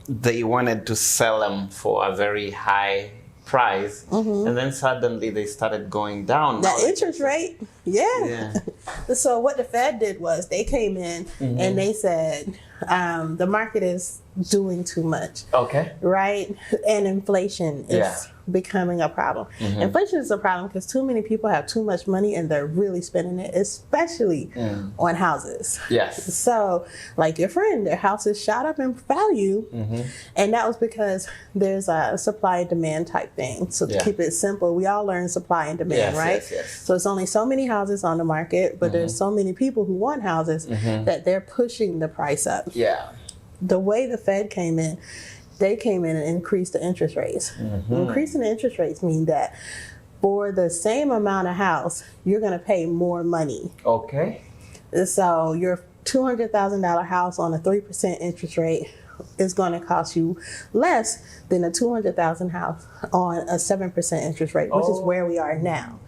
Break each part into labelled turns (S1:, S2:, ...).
S1: they wanted to sell them for a very high price, and then suddenly they started going down.
S2: The interest rate, yeah. So what the Fed did was they came in and they said the market is doing too much.
S1: Okay.
S2: Right? And inflation is becoming a problem. Inflation is a problem because too many people have too much money and they're really spending it, especially on houses.
S1: Yes.
S2: So, like your friend, their houses shot up in value, and that was because there's a supply and demand type thing. So to keep it simple, we all learn supply and demand, right?
S1: Yes.
S2: So it's only so many houses on the market, but there's so many people who want houses that they're pushing the price up.
S1: Yeah.
S2: The way the Fed came in, they came in and increased the interest rates. Increasing the interest rates mean that for the same amount of house, you're going to pay more money.
S1: Okay.
S2: So your $200,000 house on a 3% interest rate is going to cost you less than a $200,000 house on a 7% interest rate, which is where we are now.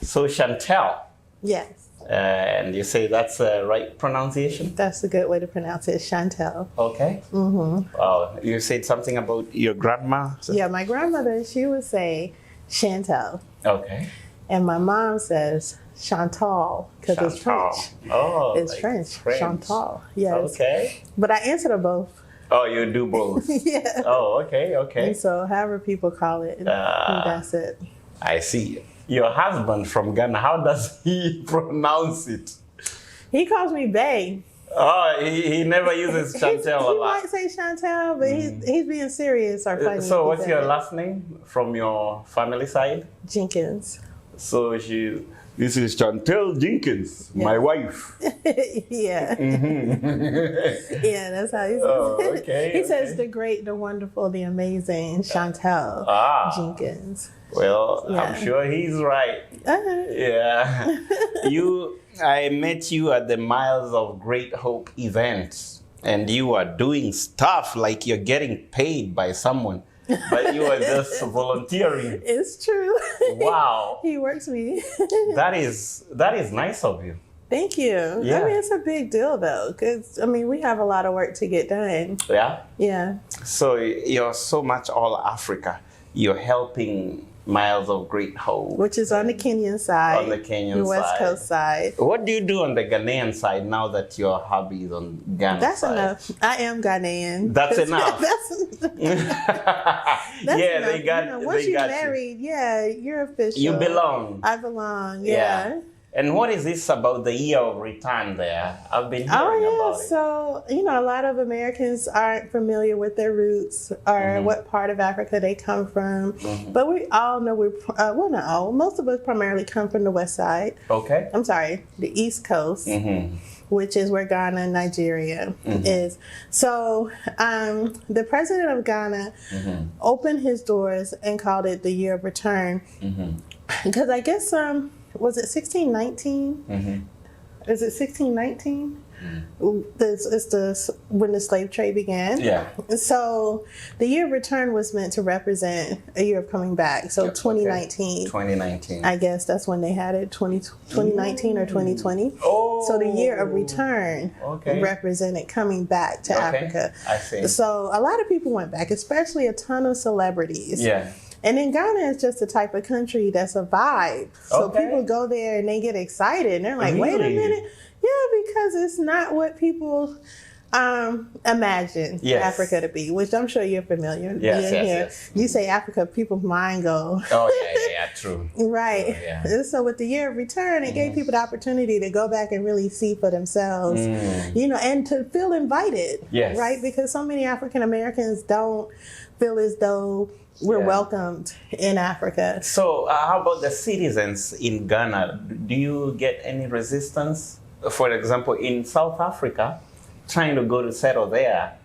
S1: So Chantel.
S2: Yes.
S1: And you say that's the right pronunciation?
S2: That's a good way to pronounce it, Chantel.
S1: Okay. Wow. You said something about your grandma?
S2: Yeah, my grandmother, she would say Chantel.
S1: Okay.
S2: And my mom says Chantal because it's French.
S1: Oh,
S2: it's
S1: like
S2: French. Chantal. Yes.
S1: Okay.
S2: But I answer to both.
S1: Oh, you do both?
S2: Yeah.
S1: Oh, okay.
S2: And so however people call it, that's it.
S1: I see. Your husband from Ghana, how does he pronounce it?
S2: He calls me Bae.
S1: Oh, he never uses Chantel a lot.
S2: He might say Chantel, but he's being serious or funny.
S1: So what's your last name from your family side?
S2: Jinkens.
S1: So this is Chantel Jinkens, my wife.
S2: Yeah. Yeah, that's how he says it.
S1: Okay.
S2: He says the great, the wonderful, the amazing Chantel Jinkens.
S1: Well, I'm sure he's right. Yeah. I met you at the Miles of Great Hope event, and you are doing stuff like you're getting paid by someone, but you are just volunteering.
S2: It's true.
S1: Wow.
S2: He works me.
S1: That is nice of you.
S2: Thank you.
S1: Yeah.
S2: I mean, it's a big deal, though, because, I mean, we have a lot of work to get done.
S1: Yeah?
S2: Yeah.
S1: So you're so much all Africa. You're helping Miles of Great Hope.
S2: Which is on the Kenyan side.
S1: On the Kenyan
S2: the West
S1: side.
S2: Coast side.
S1: What do you do on the Ghanaian side now that your hobby is on Ghana
S2: That's
S1: side?
S2: enough. I am Ghanaian.
S1: That's enough.
S2: That's
S1: yeah,
S2: enough.
S1: they got
S2: once you're
S1: got
S2: married, you're official.
S1: You belong.
S2: I belong, yeah.
S1: And what is this about the year of return there? I've been hearing about it.
S2: So, a lot of Americans aren't familiar with their roots or what part of Africa they come from. But we all know not all, most of us primarily come from the West Side.
S1: Okay.
S2: I'm sorry, the East Coast, which is where Ghana and Nigeria is. So, the president of Ghana opened his doors and called it the year of return. Because I guess, was it 1619? Is it 1619? It's when the slave trade began.
S1: Yeah.
S2: And so the year of return was meant to represent a year of coming back. So 2019.
S1: 2019.
S2: I guess that's when they had it, 2019 or 2020.
S1: Oh.
S2: So the year of return represented coming back to Africa.
S1: I see.
S2: So a lot of people went back, especially a ton of celebrities.
S1: Yeah.
S2: And then Ghana is just the type of country that's a vibe. So people go there and they get excited. And they're like, wait a minute. Yeah, because it's not what people imagine Africa to be, which I'm sure you're familiar.
S1: Yes.
S2: You say Africa, people's mind go.
S1: Oh, yeah, true.
S2: Right. And so with the year of return, it gave people the opportunity to go back and really see for themselves, and to feel invited.
S1: Yes.
S2: Right? Because so many African Americans don't feel as though we're welcomed in Africa.
S1: So how about the citizens in Ghana? Do you get any resistance? For example, in South Africa, trying to go to settle there,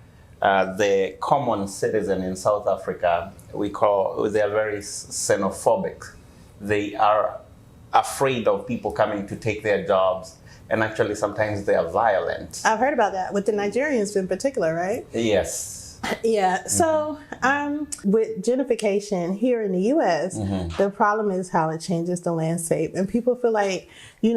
S1: the common citizen in South Africa, they're very xenophobic. They are afraid of people coming to take their jobs, and actually sometimes they are violent.
S2: I've heard about that with the Nigerians in particular, right?
S1: Yes.
S2: Yeah. So, with gentrification here in the U.S., the problem is how it changes the landscape, and people feel like, do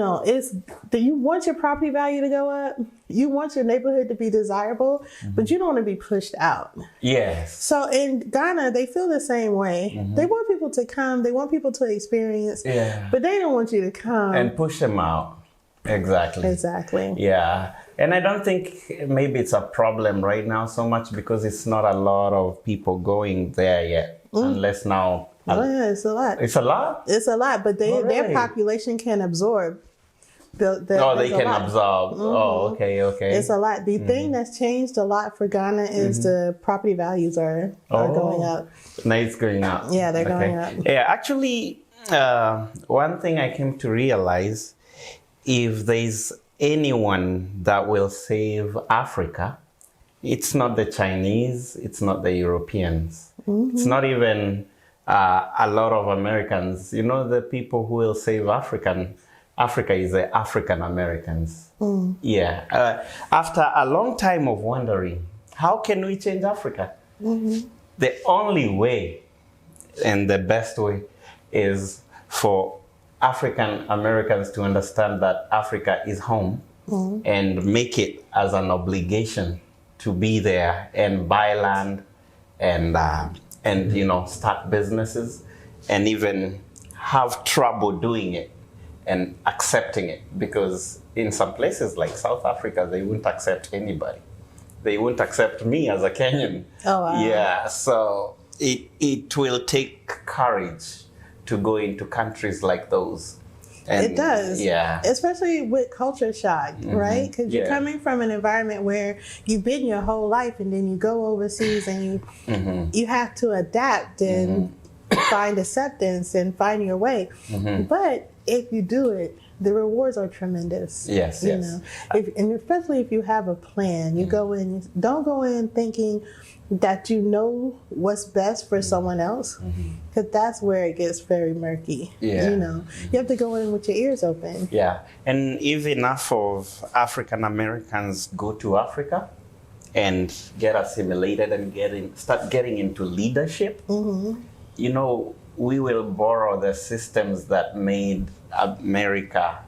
S2: you want your property value to go up? You want your neighborhood to be desirable, but you don't want to be pushed out.
S1: Yes.
S2: So in Ghana, they feel the same way. They want people to come. They want people to experience.
S1: Yeah.
S2: But they don't want you to come
S1: and push them out. Exactly.
S2: Exactly.
S1: Yeah. And I don't think maybe it's a problem right now so much because it's not a lot of people going there yet. Unless now.
S2: Oh, yeah, it's a lot.
S1: It's a lot?
S2: It's a lot, but their population can absorb.
S1: They can absorb. Oh, okay.
S2: It's a lot. The thing that's changed a lot for Ghana is the property values are going up.
S1: Now it's going up.
S2: Yeah, they're going up.
S1: Yeah, actually, one thing I came to realize, if there's anyone that will save Africa, it's not the Chinese, it's not the Europeans. It's not even a lot of Americans. The people who will save Africa is the African Americans. Yeah. After a long time of wondering, how can we change Africa? The only way and the best way is for African Americans to understand that Africa is home and make it as an obligation to be there and buy land and start businesses and even have trouble doing it and accepting it, because in some places like South Africa, they won't accept anybody. They won't accept me as a Kenyan.
S2: Oh, wow.
S1: Yeah, so it will take courage to go into countries like those. And,
S2: it does.
S1: Yeah.
S2: Especially with culture shock, right? Because you're coming from an environment where you've been your whole life, and then you go overseas and you have to adapt and find acceptance and find your way. But if you do it, the rewards are tremendous.
S1: Yes, yes.
S2: And especially if you have a plan, you go in, don't go in thinking that you know what's best for someone else, because that's where it gets very murky.
S1: Yeah.
S2: You have to go in with your ears open.
S1: Yeah, and if enough of African Americans go to Africa and get assimilated and start getting into leadership, we will borrow the systems that made America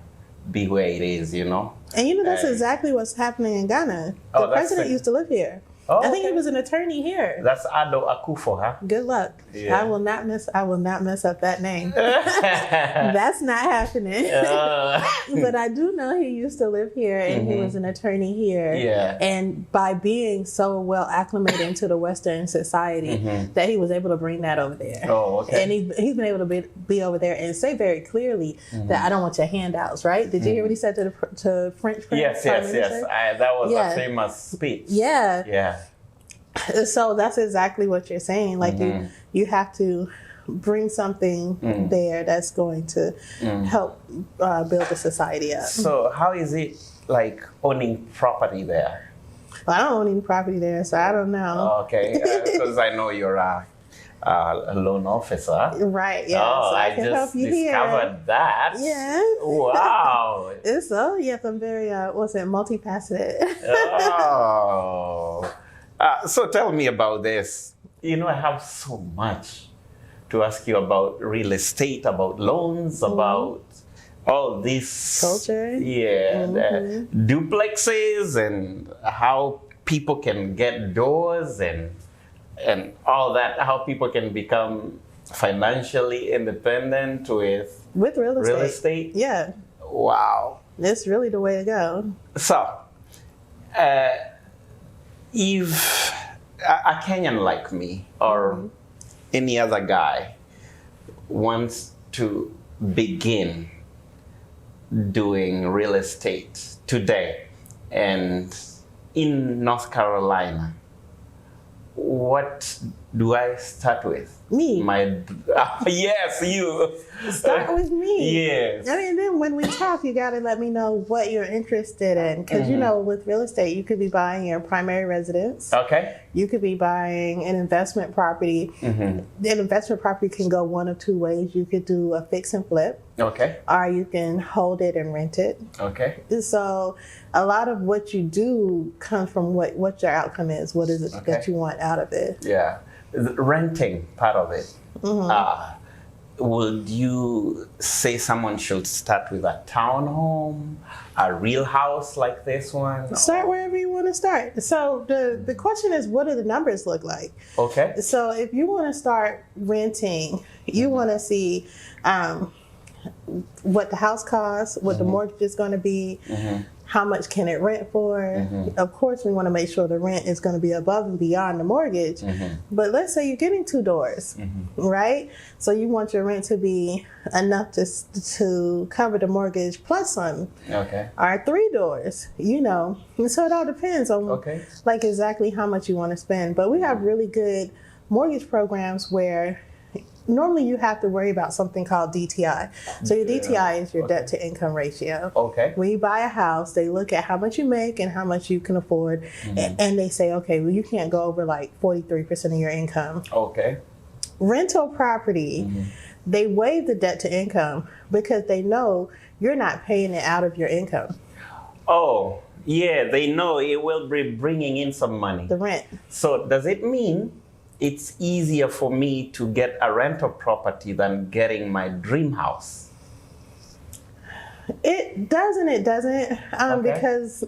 S1: be where it is, And
S2: that's exactly what's happening in Ghana.
S1: Oh,
S2: the president used to live here.
S1: Oh,
S2: I think he was an attorney here.
S1: That's Ado Akufo, huh?
S2: Good luck.
S1: Yeah.
S2: I will not mess up that name. That's not happening. But I do know he used to live here, and he was an attorney here.
S1: Yeah.
S2: And by being so well acclimated into the Western society, that he was able to bring that over there.
S1: Oh, okay.
S2: And he's been able to be over there and say very clearly that I don't want your handouts, right? Did you hear what he said to French Prime
S1: Yes.
S2: Minister?
S1: That was a famous speech.
S2: Yeah.
S1: Yeah.
S2: So that's exactly what you're saying. Like you have to bring something there that's going to help build the society up.
S1: So how is it like owning property there?
S2: Well, I don't own any property there, so I don't know.
S1: Okay, because I know you're a loan officer.
S2: Right, yeah.
S1: Oh,
S2: so
S1: I
S2: can
S1: just
S2: help you
S1: discovered
S2: here.
S1: that.
S2: Yeah.
S1: Wow.
S2: Yes, I'm very, multifaceted.
S1: Oh. So tell me about this. I have so much to ask you about real estate, about loans, about all this
S2: Culture.
S1: Yeah, the duplexes and how people can get doors and all that, how people can become financially independent with
S2: real estate. Yeah.
S1: Wow.
S2: That's really the way to go.
S1: So, if a Kenyan like me or any other guy wants to begin doing real estate today and in North Carolina, what do I start with?
S2: Me.
S1: Yes, you.
S2: Start with me.
S1: Yes.
S2: I mean, then when we talk, you got to let me know what you're interested in. Because, you know, with real estate, you could be buying your primary residence.
S1: Okay.
S2: You could be buying an investment property. An investment property can go one of two ways. You could do a fix and flip.
S1: Okay.
S2: Or you can hold it and rent it.
S1: Okay.
S2: So a lot of what you do comes from what your outcome is. What is it that you want out of it?
S1: Yeah. The renting part of it. Would you say someone should start with a townhome, a real house like this one?
S2: Start wherever you want to start. So the question is, what do the numbers look like?
S1: Okay.
S2: So if you want to start renting, you want to see what the house costs, what the mortgage is going to be, how much can it rent for. Of course, we want to make sure the rent is going to be above and beyond the mortgage. But let's say you're getting 2 doors, right? So you want your rent to be enough to cover the mortgage plus some.
S1: Okay.
S2: Or 3 doors, you know. And so it all depends on like exactly how much you want to spend. But we have really good mortgage programs where normally you have to worry about something called DTI. So your DTI is your debt to income ratio.
S1: Okay.
S2: When you buy a house, they look at how much you make and how much you can afford. And they say, okay, well, you can't go over like 43% of your income.
S1: Okay.
S2: Rental property, they waive the debt to income because they know you're not paying it out of your income.
S1: Oh, yeah, they know it will be bringing in some money.
S2: The rent.
S1: So does it mean it's easier for me to get a rental property than getting my dream house?
S2: It doesn't, because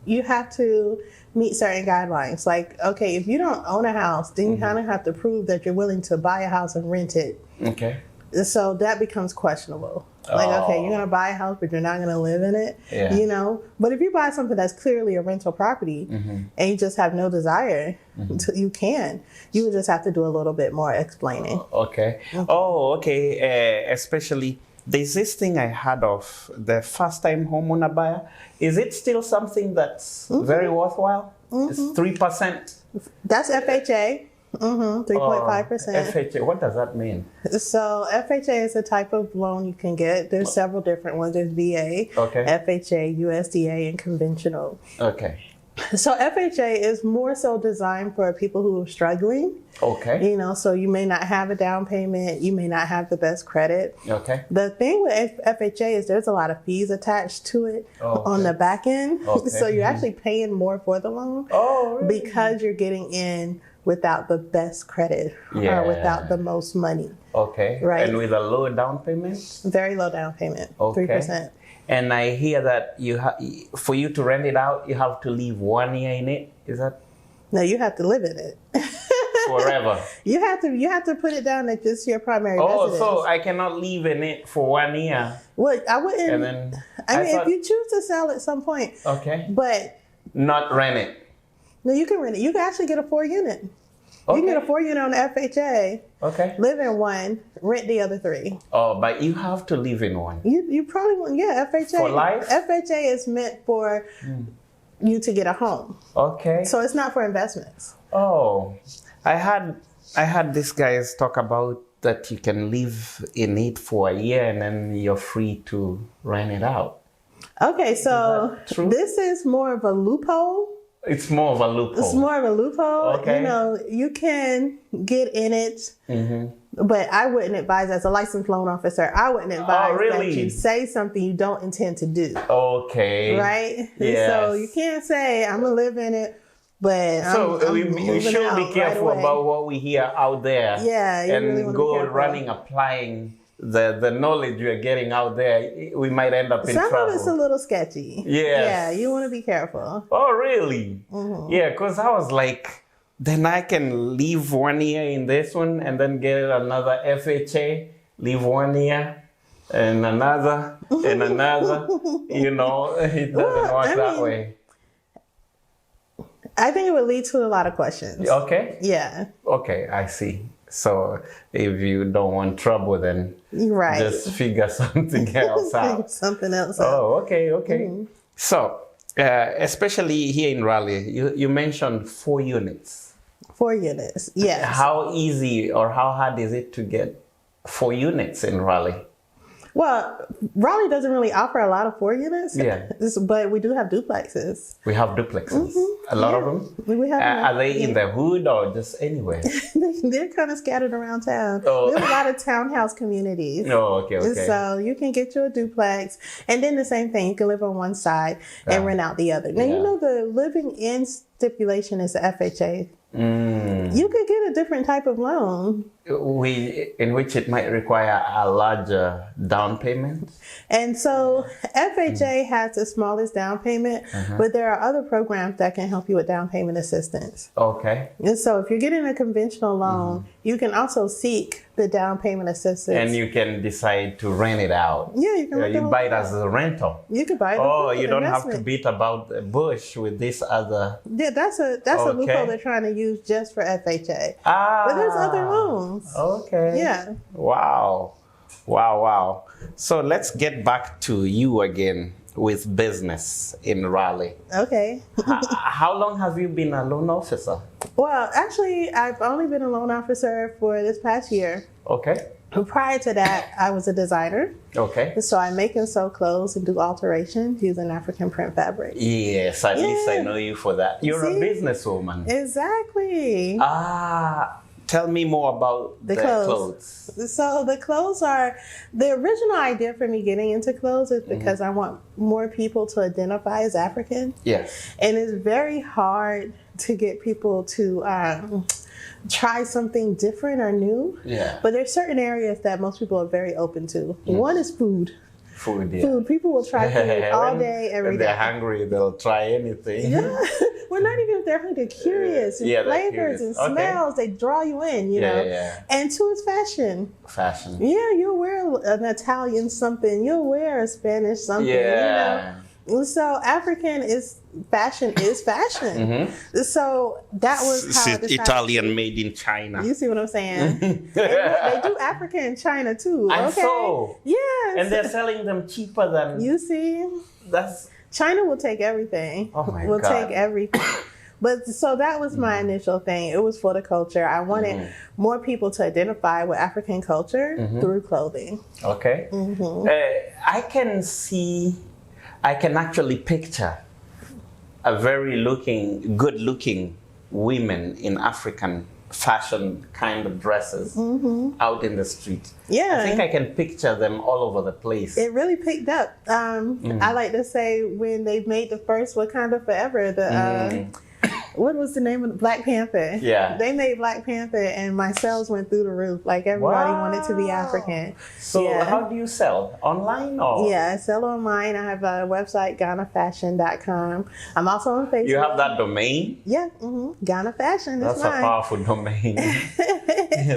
S2: you have to meet certain guidelines. Like, okay, if you don't own a house, then you kind of have to prove that you're willing to buy a house and rent it. Okay. So that becomes questionable. Like, okay, you're going to buy a house, but you're not going to live in it, you know? But if you buy something that's clearly a rental property and you just have no desire, you can. You would just have to do a little bit more explaining.
S1: Okay. Oh, okay. Especially, there's this thing I heard of, the first-time homeowner buyer. Is it still something that's very worthwhile? It's 3%?
S2: That's FHA. 3.5%.
S1: FHA, what does that mean?
S2: So FHA is a type of loan you can get. There's several different ones. There's VA, FHA, USDA, and conventional. Okay. So FHA is more so designed for people who are struggling. Okay. You know, so you may not have a down payment. You may not have the best credit. Okay. The thing with FHA is there's a lot of fees attached to it on the back end. Okay. So you're actually paying more for the loan really? Because you're getting in without the best credit or without the most money. Okay. Right. And
S1: with a low down payment?
S2: Very low down payment, 3%.
S1: And I hear that for you to rent it out, you have to live 1 year in it. Is that?
S2: No, you have to live in it.
S1: Forever.
S2: You have to put it down that this is your primary residence.
S1: So I cannot live in it for 1 year.
S2: Well, I wouldn't. And then if you choose to sell at some point. Okay. But
S1: not rent it.
S2: No, you can rent it. You can actually get a 4-unit. You can get a 4-unit on the FHA. Okay. Live in one, rent the other 3.
S1: Oh, but you have to live in one.
S2: You probably want, FHA. For life? FHA is meant for you to get a home. Okay. So it's not for investments.
S1: Oh, I had these guys talk about that you can live in it for a year and then you're free to rent it out.
S2: Okay, so this is more of a loophole.
S1: It's more of a loophole.
S2: It's more of a loophole. Okay. You know, you can get in it, but I wouldn't advise, as a licensed loan officer, I wouldn't advise that you say something you don't intend to do. Okay. Right? Yes. So you can't say, I'm going to live in it, but
S1: we should be careful about what we hear out there.
S2: Yeah.
S1: And really go running, applying the knowledge you're getting out there. We might end up in trouble.
S2: Some of it's a little sketchy. Yeah, you want to be careful.
S1: Oh, really? Yeah, because I was like, then I can leave 1 year in this one and then get another FHA, leave 1 year and another and another. You know, it doesn't work that way.
S2: I think it would lead to a lot of questions.
S1: Okay.
S2: Yeah.
S1: Okay, I see. So if you don't want trouble, then just figure something else out.
S2: Something else out.
S1: Oh, okay. So, especially here in Raleigh, you mentioned 4 units.
S2: 4 units, yes.
S1: How easy or how hard is it to get 4 units in Raleigh?
S2: Well, Raleigh doesn't really offer a lot of 4 units, but we do have duplexes.
S1: We have duplexes. A lot of them?
S2: We have
S1: are they in the hood or just anywhere?
S2: They're kind of scattered around town.
S1: Oh.
S2: We have a lot of townhouse communities.
S1: Oh, okay.
S2: So you can get you a duplex, and then the same thing. You can live on one side and rent out the other. Now, you know the living in stipulation is the FHA. You could get a different type of loan.
S1: In which it might require a larger down payment.
S2: And so FHA has the smallest down payment, but there are other programs that can help you with down payment assistance.
S1: Okay.
S2: And so if you're getting a conventional loan, you can also seek the down payment assistance.
S1: And you can decide to rent it out.
S2: Yeah, you can.
S1: You buy it as a rental.
S2: You can buy it.
S1: Oh, you don't have to beat about the bush with this other.
S2: Yeah, that's a loophole they're trying to use just for FHA. But there's other loans.
S1: Okay.
S2: Yeah.
S1: Wow. So let's get back to you again with business in Raleigh.
S2: Okay.
S1: How long have you been a loan officer?
S2: Well, actually, I've only been a loan officer for this past year.
S1: Okay.
S2: Prior to that, I was a designer.
S1: Okay.
S2: So I make and sew clothes and do alterations using African print fabric.
S1: Yes, at least I know you for that. You're a businesswoman.
S2: Exactly.
S1: Tell me more about the clothes.
S2: So the clothes are, the original idea for me getting into clothes is because I want more people to identify as African.
S1: Yes.
S2: And it's very hard to get people to try something different or new.
S1: Yeah.
S2: But there's certain areas that most people are very open to. One is food. Food. People will try food all day, every day.
S1: If they're hungry, they'll try anything.
S2: Yeah. Well, not even if they're hungry, they're curious. Flavors and smells, they draw you in, you know. Yeah. And two is fashion. Yeah, you'll wear an Italian something. You'll wear a Spanish something, you know. So African is fashion. So that was how I decided.
S1: Italian made in China.
S2: You see what I'm saying? They do Africa in China too.
S1: And so,
S2: yes.
S1: And they're selling them cheaper than.
S2: You see, China will take everything.
S1: Oh my God.
S2: Will take everything. But so that was my initial thing. It was for the culture. I wanted more people to identify with African culture through clothing.
S1: Okay. I can actually picture a very good looking women in African fashion kind of dresses out in the street. Yeah. I think I can picture them all over the place.
S2: It really picked up. I like to say when they made the first Wakanda Forever, what was the name of the Black Panther?
S1: Yeah.
S2: They made Black Panther and my sales went through the roof. Like everybody wanted to be African.
S1: So how do you sell? Online or?
S2: Yeah, I sell online. I have a website, GhanaFashion.com. I'm also on Facebook.
S1: You have that domain?
S2: Yeah, Ghana Fashion.
S1: That's a powerful domain.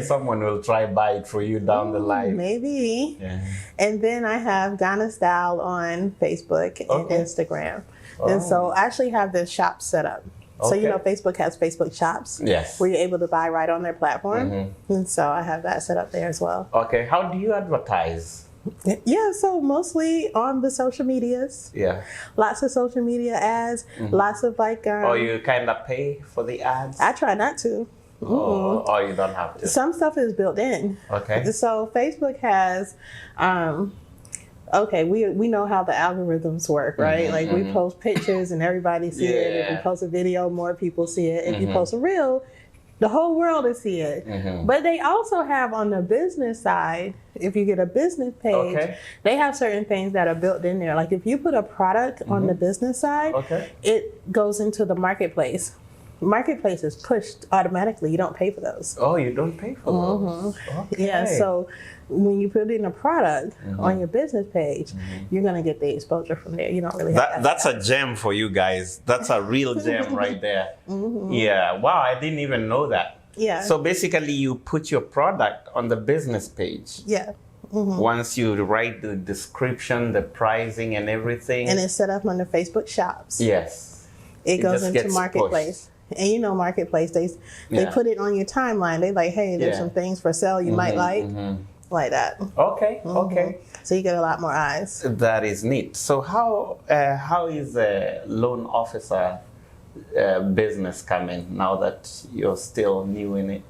S1: Someone will try buy it for you down the line.
S2: Maybe. Yeah. And then I have Ghana Style on Facebook and Instagram. And so I actually have the shop set up. So, you know, Facebook has Facebook shops where you're able to buy right on their platform. And so I have that set up there as well.
S1: Okay. How do you advertise?
S2: Yeah, so mostly on the social medias.
S1: Yeah.
S2: Lots of social media ads, lots of like...
S1: or you kind of pay for the ads?
S2: I try not to.
S1: Or you don't have to?
S2: Some stuff is built in.
S1: Okay.
S2: So Facebook has... we know how the algorithms work, right? Like we post pictures and everybody see it. If we post a video, more people see it. If you post a reel, the whole world will see it. But they also have on the business side, if you get a business page, they have certain things that are built in there. Like if you put a product on the business side, it goes into the marketplace. Marketplace is pushed automatically. You don't pay for those.
S1: Oh, you don't pay for those? Okay.
S2: Yeah, so when you put in a product on your business page, you're going to get the exposure from there. You don't really have
S1: That's a gem for you guys. That's a real gem right there. Yeah. Wow, I didn't even know that.
S2: Yeah.
S1: So basically you put your product on the business page.
S2: Yeah.
S1: Once you write the description, the pricing and everything.
S2: And it's set up on the Facebook shops.
S1: Yes.
S2: It goes into Marketplace. Pushed. And you know Marketplace, they put it on your timeline. They like, hey, there's some things for sale you might like that.
S1: Okay, okay.
S2: So you get a lot more eyes.
S1: That is neat. So how is a loan officer business coming now that you're still new in it?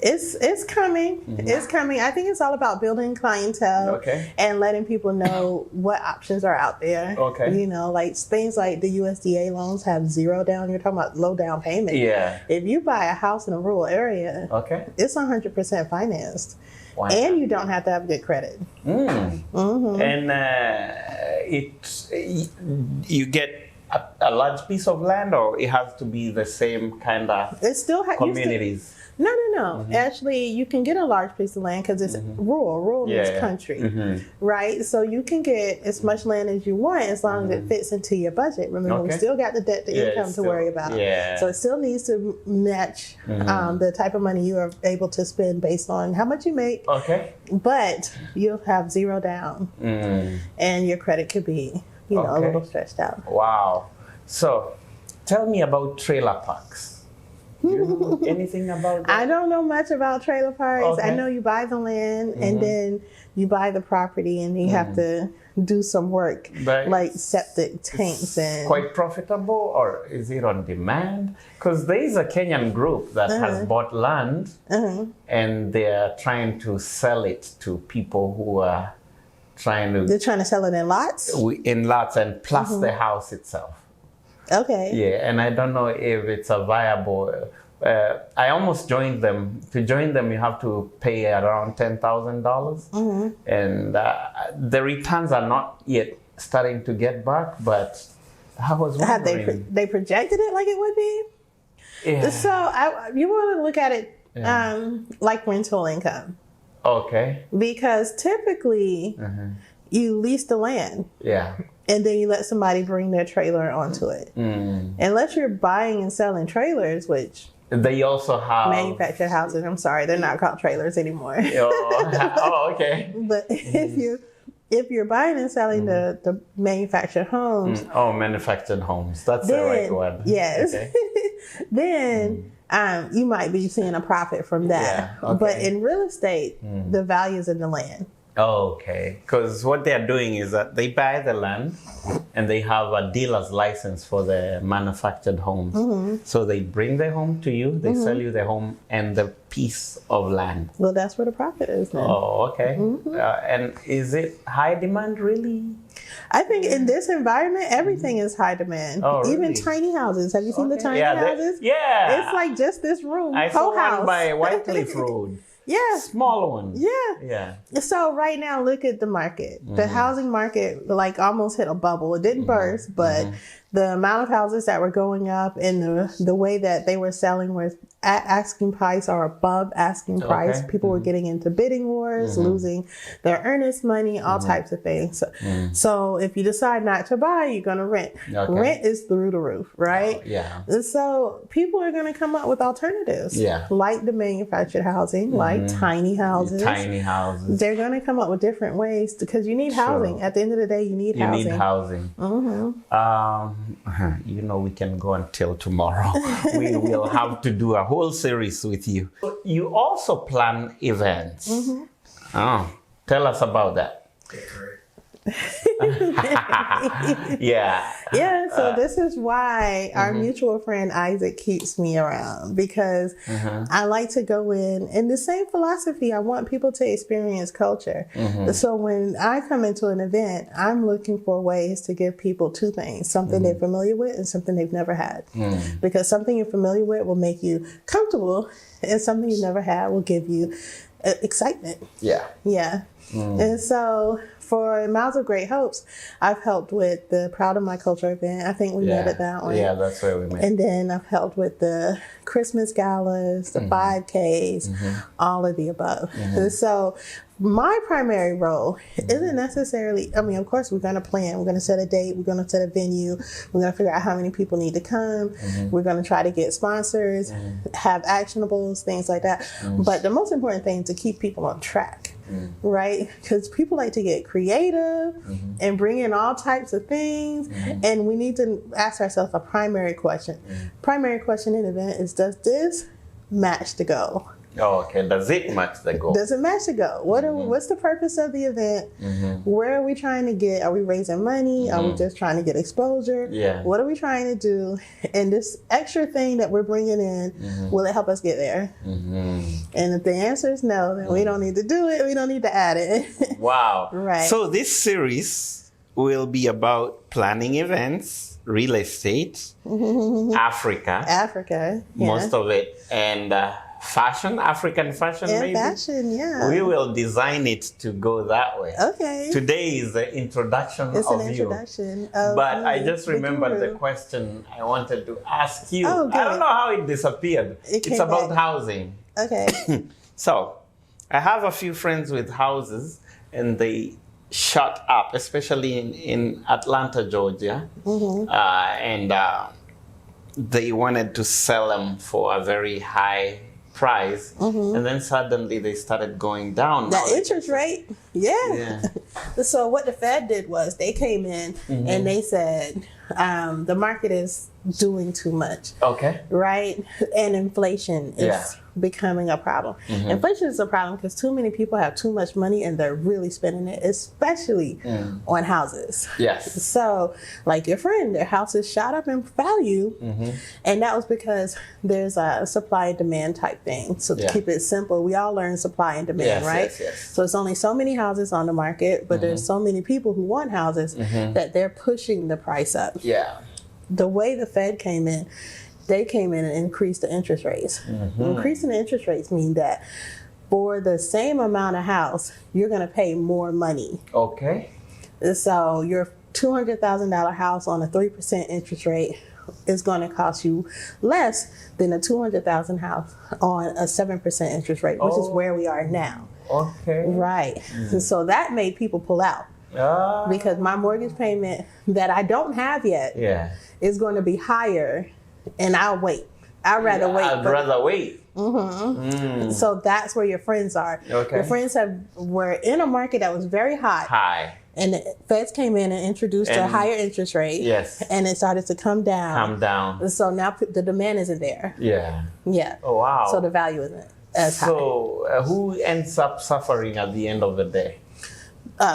S2: It's coming. It's coming. I think it's all about building clientele and letting people know what options are out there. You know, like things like the USDA loans have zero down. You're talking about low down payment.
S1: Yeah.
S2: If you buy a house in a rural area, it's 100% financed. Wow. And you don't have to have good credit. And
S1: you get a large piece of land, or it has to be the same kind of communities?
S2: No. Actually, you can get a large piece of land because it's rural. Rural means country, right? So you can get as much land as you want as long as it fits into your budget. Remember, we still got the debt to income to worry about. So it still needs to match the type of money you are able to spend based on how much you make. But you'll have zero down, and your credit could be, a little stretched out.
S1: Wow. So tell me about trailer parks. Do you know anything about that?
S2: I don't know much about trailer parks. I know you buy the land and then you buy the property and you have to do some work, like septic tanks. And
S1: quite profitable, or is it on demand? Because there is a Kenyan group that has bought land and they're trying to sell it to people who are they're
S2: trying to sell it in lots?
S1: In lots, and plus the house itself. Yeah, and I don't know if it's a viable. I almost joined them. To join them, you have to pay around $10,000, and the returns are not yet starting to get back. But I was wondering,
S2: have they projected it like it would be?
S1: Yeah.
S2: So you want to look at it like rental income. Because typically you lease the land. And then you let somebody bring their trailer onto it. Unless you're buying and selling trailers, which
S1: they also have
S2: manufactured houses. I'm sorry, they're not called trailers anymore. But if you're buying and selling the manufactured homes,
S1: manufactured homes, that's the right word.
S2: Yes. Then you might be seeing a profit from that. But in real estate, the value is in the land.
S1: Because what they're doing is that they buy the land and they have a dealer's license for the manufactured homes. So they bring the home to you, they sell you the home and the piece of land.
S2: Well, that's where the profit is then.
S1: And is it high demand, really?
S2: I think in this environment, everything is high demand. Even tiny houses. Have you seen the tiny houses? It's like just this room.
S1: I saw one by White Cliff Road. Small one. So
S2: right now, look at the market. The housing market almost hit a bubble. It didn't burst, but the amount of houses that were going up and the way that they were selling was at asking price or above asking price. People were getting into bidding wars, losing their earnest money, all types of things. So if you decide not to buy, you're going to rent. Rent is through the roof, right? And so people are going to come up with alternatives, like the manufactured housing, like tiny houses. They're going to come up with different ways because you need housing. At the end of the day, you need housing.
S1: We can go until tomorrow. We will have to do a whole series with you. You also plan events. Tell us about that.
S2: So this is why our mutual friend Isaac keeps me around, because I like to go in the same philosophy. I want people to experience culture. So when I come into an event, I'm looking for ways to give people two things: something they're familiar with and something they've never had. Because something you're familiar with will make you comfortable, and something you've never had will give you excitement. And so for Miles of Great Hopes, I've helped with the Proud of My Culture event. I think we met at that one.
S1: That's where we met.
S2: And then I've helped with the Christmas galas, the 5Ks, all of the above. And so my primary role isn't necessarily, of course, we're going to plan. We're going to set a date. We're going to set a venue. We're going to figure out how many people need to come. We're going to try to get sponsors, have actionables, things like that. But the most important thing is to keep people on track. Right? Because people like to get creative and bring in all types of things. And we need to ask ourselves a primary question. Primary question in an event is, does this match the goal?
S1: Oh, okay. Does it match the goal?
S2: Does it match the goal? What's the purpose of the event? Where are we trying to get? Are we raising money? Are we just trying to get exposure?
S1: Yeah.
S2: What are we trying to do? And this extra thing that we're bringing in, will it help us get there? And if the answer is no, then we don't need to do it. We don't need to add it.
S1: Wow.
S2: Right.
S1: So this series will be about planning events, real estate, Africa, most of it, and fashion, African fashion,
S2: and
S1: maybe.
S2: fashion, yeah.
S1: We will design it to go that way.
S2: Okay.
S1: Today is the introduction
S2: It's
S1: of
S2: an
S1: you.
S2: introduction of
S1: But I
S2: you,
S1: just
S2: the
S1: remembered the
S2: guru.
S1: question I wanted to ask you.
S2: Oh, good.
S1: I don't know how it disappeared.
S2: It
S1: It's
S2: came
S1: about
S2: back.
S1: housing.
S2: Okay.
S1: So, I have a few friends with houses, and they shot up, especially in Atlanta, Georgia. And they wanted to sell them for a very high price. And then suddenly they started going down.
S2: That interest rate, yeah. So what the Fed did was they came in and they said the market is doing too much.
S1: Okay.
S2: Right? And inflation is becoming a problem. Inflation is a problem because too many people have too much money and they're really spending it, especially on houses.
S1: Yes.
S2: So, like your friend, their houses shot up in value, and that was because there's a supply and demand type thing. So to keep it simple, we all learn supply and demand, right?
S1: Yes.
S2: So it's only so many houses on the market, but there's so many people who want houses that they're pushing the price up.
S1: Yeah.
S2: The way the Fed came in, they came in and increased the interest rates. Increasing the interest rates mean that for the same amount of house, you're going to pay more money.
S1: Okay.
S2: So your $200,000 house on a 3% interest rate is going to cost you less than a $200,000 house on a 7% interest rate, which is where we are now.
S1: Okay.
S2: Right. So that made people pull out. Because my mortgage payment that I don't have yet is going to be higher, and I'll wait. I'd rather wait.
S1: I'd rather wait.
S2: So that's where your friends are.
S1: Okay.
S2: Your friends were in a market that was very hot. And the Feds came in and introduced a higher interest rate.
S1: Yes.
S2: And it started to come down. So now the demand isn't there. Yeah.
S1: Oh, wow.
S2: So the value isn't as high.
S1: So who ends up suffering at the end of the day?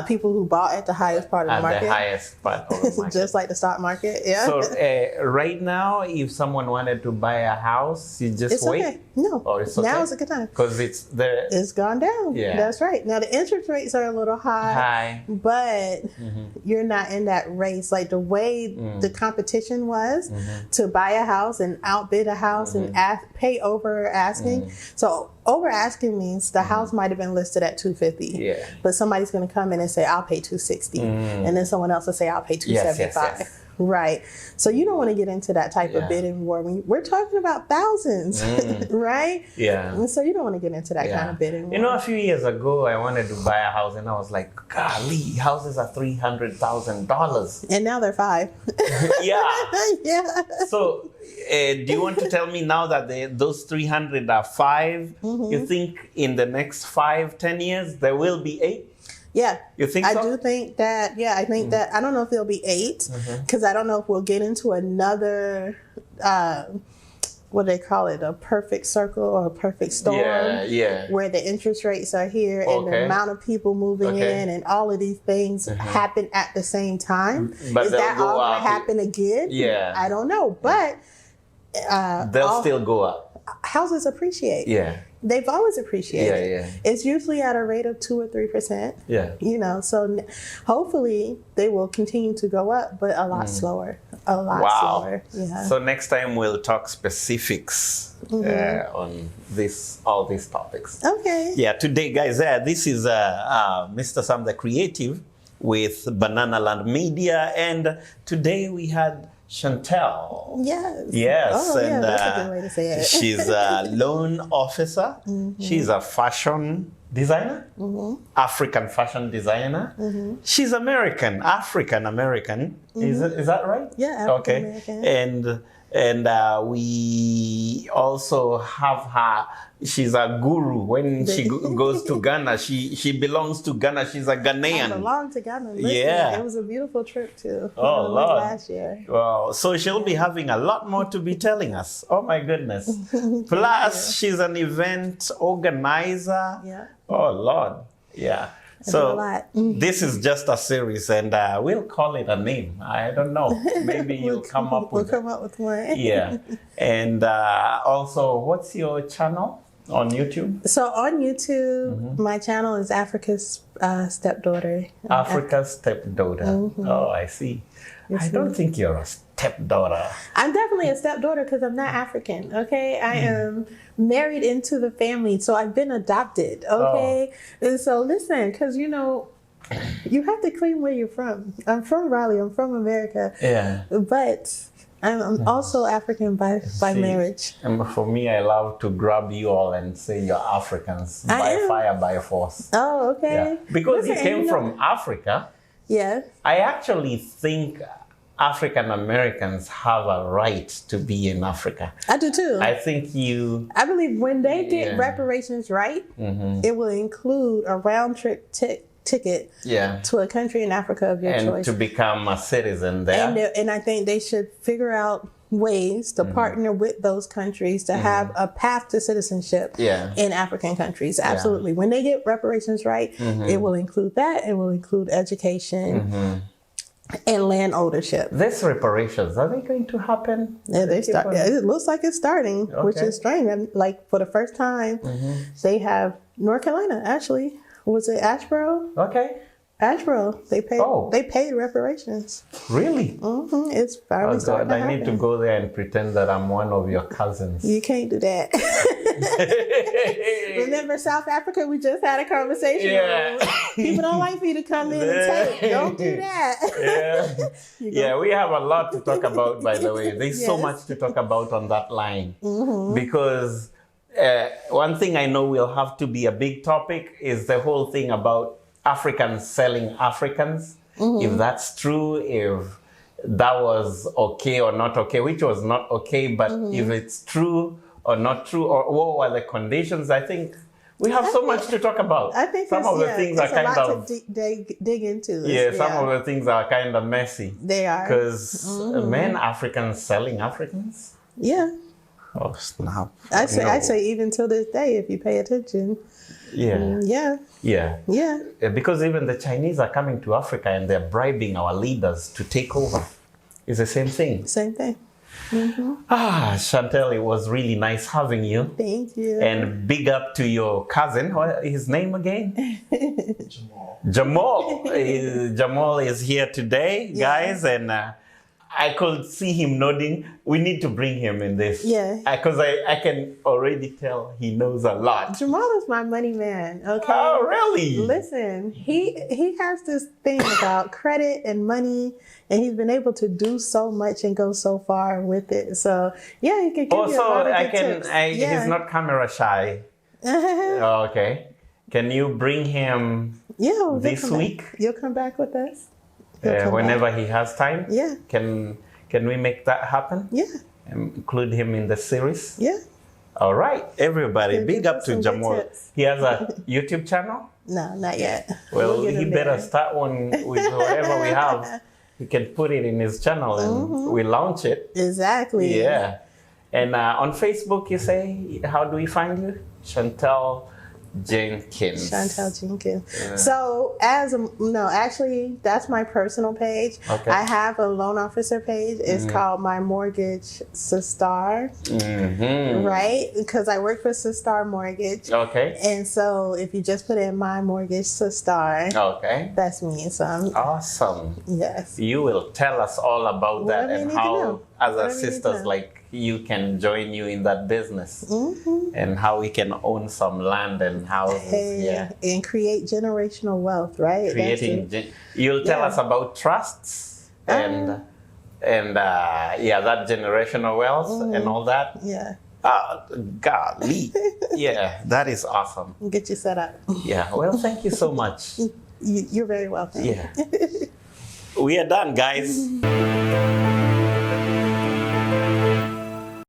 S2: People who bought at the highest part of the market.
S1: At the highest part of the market.
S2: Just like the stock market, yeah.
S1: So right now, if someone wanted to buy a house, you just wait?
S2: Okay. No.
S1: Oh, it's okay?
S2: Now is a good time.
S1: Because it's
S2: gone down.
S1: Yeah.
S2: That's right. Now the interest rates are a little high. But you're not in that race. Like the way the competition was to buy a house and outbid a house and pay over asking. So over asking means the house might have been listed at $250. But somebody's going to come in and say, I'll pay $260. And then someone else will say, I'll pay $275.
S1: Yes.
S2: Right. So you don't want to get into that type of bidding war. We're talking about thousands, right?
S1: Yeah.
S2: And so you don't want to get into that kind of bidding war.
S1: You know, a few years ago, I wanted to buy a house and I was like, golly, houses are $300,000.
S2: And now they're $5. Yeah.
S1: So do you want to tell me now that those 300 are $5? You think in the next 5-10 years, there will be 8?
S2: Yeah.
S1: You think so?
S2: I do think that, I think that, I don't know if there'll be 8, because I don't know if we'll get into another, what do they call it, a perfect circle or a perfect storm, where the interest rates are here and the amount of people moving in and all of these things happen at the same time.
S1: But
S2: is that all going to happen again?
S1: Yeah.
S2: I don't know, but
S1: they'll still go up.
S2: Houses appreciate. They've always appreciated. It's usually at a rate of 2 or 3%. You know, so hopefully they will continue to go up, but a lot slower. A lot slower. Yeah.
S1: So next time we'll talk specifics on all these topics.
S2: Okay.
S1: Yeah. Today, guys, this is Mr. Sam the Creative with Banana Land Media, and today we had Chantel.
S2: Yes. Oh, and that's a good way to say it.
S1: She's a loan officer. She's a fashion designer, African fashion designer. She's African American. Is that right?
S2: Yeah, African American.
S1: And And we also have her. She's a guru. When she goes to Ghana, she belongs to Ghana. She's a Ghanaian.
S2: I belong to Ghana. Listen,
S1: Yeah.
S2: It was a beautiful trip too.
S1: Oh, Lord.
S2: Last year.
S1: Wow. So she'll be having a lot more to be telling us. Oh, my goodness. Plus, she's an event organizer.
S2: Yeah.
S1: Oh, Lord. Yeah. So this is just a series, and we'll call it a name. I don't know. Maybe you'll come up with.
S2: We'll come up with one.
S1: Yeah. And also, what's your channel on YouTube?
S2: So on YouTube, my channel is Africa's Stepdaughter.
S1: Africa's Stepdaughter. Oh, I see. I don't think you're a stepdaughter.
S2: I'm definitely a stepdaughter because I'm not African, okay? I am married into the family, so I've been adopted, okay? And so listen, because, you know, you have to claim where you're from. I'm from Raleigh. I'm from America.
S1: Yeah.
S2: But I'm also African by marriage.
S1: And for me, I love to grab you all and say you're Africans by fire, by force.
S2: Oh, okay.
S1: Yeah. Because you came from Africa.
S2: Yeah.
S1: I actually think African Americans have a right to be in Africa.
S2: I do too.
S1: I think
S2: I believe when they get reparations right, it will include a round trip ticket to a country in Africa of your choice.
S1: And to become a citizen there.
S2: And I think they should figure out ways to partner with those countries to have a path to citizenship in African countries. Absolutely. When they get reparations right, it will include that. It will include education and land ownership.
S1: These reparations, are they going to happen?
S2: Yeah, it looks like it's starting, which is strange. And like for the first time, they have North Carolina, actually. Was it Asheboro?
S1: Okay.
S2: Asheboro. They paid reparations.
S1: Really?
S2: It's finally starting to happen.
S1: I need to go there and pretend that I'm one of your cousins.
S2: You can't do that. Remember South Africa? We just had a conversation.
S1: Yeah.
S2: People don't like for you to come in and take. Don't do that.
S1: Yeah, we have a lot to talk about, by the way. There's so much to talk about on that line. Because one thing I know will have to be a big topic is the whole thing about Africans selling Africans. If that's true, if that was okay or not okay, which was not okay, but if it's true or not true, or what were the conditions, I think we have so much to talk about.
S2: I think
S1: some of the things are kind of
S2: to dig into.
S1: Some of the things are kind of messy.
S2: They are.
S1: Because men Africans selling Africans?
S2: Yeah.
S1: Oh, snap.
S2: I say even till this day, if you pay attention. Yeah.
S1: Because even the Chinese are coming to Africa and they're bribing our leaders to take over. It's the same thing.
S2: Same thing.
S1: Chantel, it was really nice having you.
S2: Thank you.
S1: And big up to your cousin. What is his name again? Jamal. Jamal is here today, guys, and I could see him nodding. We need to bring him in this.
S2: Yeah.
S1: Because I can already tell he knows a lot.
S2: Jamal is my money man, okay?
S1: Oh, really?
S2: Listen, he has this thing about credit and money, and he's been able to do so much and go so far with it. So, yeah, he can give you a lot of good tips.
S1: He's not camera shy. Okay. Can you bring him this week?
S2: You'll come back with us?
S1: Whenever he has time?
S2: Yeah.
S1: Can we make that happen?
S2: Yeah.
S1: Include him in the series?
S2: Yeah.
S1: All right, everybody, big up to Jamal. He has a YouTube channel?
S2: No, not yet.
S1: Well, he better start one with whatever we have. He can put it in his channel and we launch it.
S2: Exactly.
S1: Yeah. And on Facebook, you say, how do we find you? Chantel Jinkens.
S2: Chantel Jinkens. Yeah. So actually, that's my personal page.
S1: Okay.
S2: I have a loan officer page. It's called My Mortgage Sistar. Right? Because I work for Sistar Mortgage.
S1: Okay.
S2: And so if you just put in My Mortgage Sistar, that's me. So
S1: awesome.
S2: Yes.
S1: You will tell us all about that and how other sisters like you can join you in that business and how we can own some land and houses.
S2: And create generational wealth, right?
S1: You'll tell us about trusts and that generational wealth and all that.
S2: Yeah.
S1: Golly. Yeah, that is awesome.
S2: We'll get you set up.
S1: Yeah. Well, thank you so much.
S2: You're very welcome.
S1: Yeah. We are done, guys.